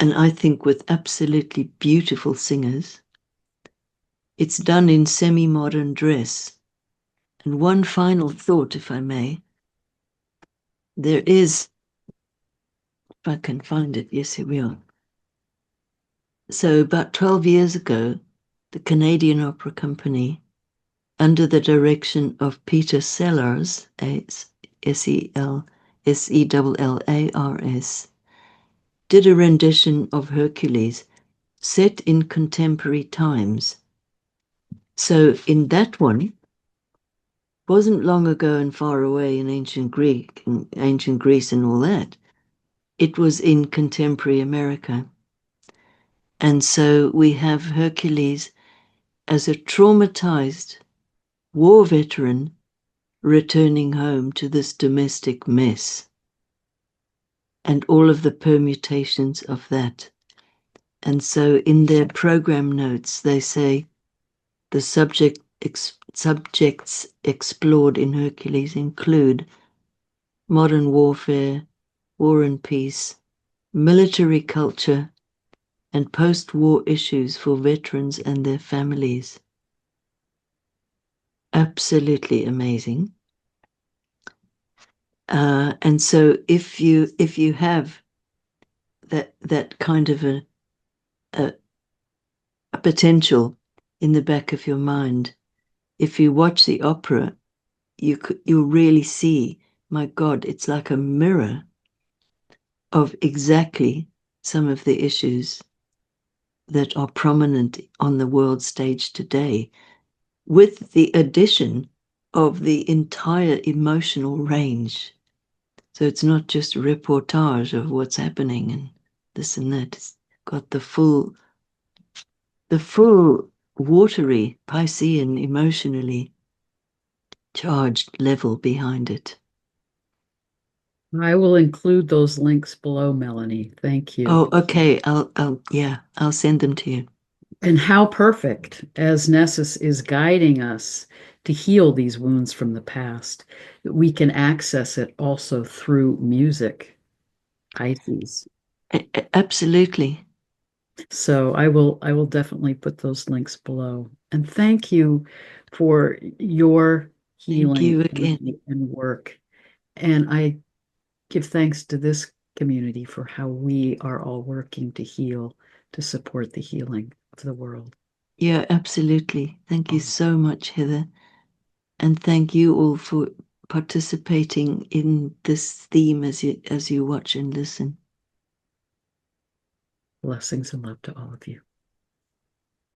and I think with absolutely beautiful singers. It's done in semi-modern dress. And one final thought, if I may. There is If I can find it, yes, here we are. So about 12 years ago, the Canadian Opera Company, under the direction of Peter Sellars, Sellars, did a rendition of Hercules set in contemporary times. So in that one, wasn't long ago and far away in ancient Greece and all that. It was in contemporary America. And so we have Hercules as a traumatized war veteran returning home to this domestic mess and all of the permutations of that. And so in their program notes, they say the subjects explored in Hercules include modern warfare, war and peace, military culture, and post-war issues for veterans and their families. Absolutely amazing. And so if you have that kind of a potential in the back of your mind, if you watch the opera, you'll really see, my God, it's like a mirror of exactly some of the issues that are prominent on the world stage today, with the addition of the entire emotional range. So it's not just a reportage of what's happening and this and that. It's got the full watery, Piscean, emotionally charged level behind it. I will include those links below, Melanie. Thank you. Oh, okay. I'll send them to you. And how perfect as Nessus is guiding us to heal these wounds from the past, that we can access it also through music, Pisces. Absolutely. So I will definitely put those links below. And thank you for your Thank healing you again. and work. And I give thanks to this community for how we are all working to heal, to support the healing of the world. Yeah, absolutely. Thank you so much, Heather. And thank you all for participating in this theme as you watch and listen. Blessings and love to all of you.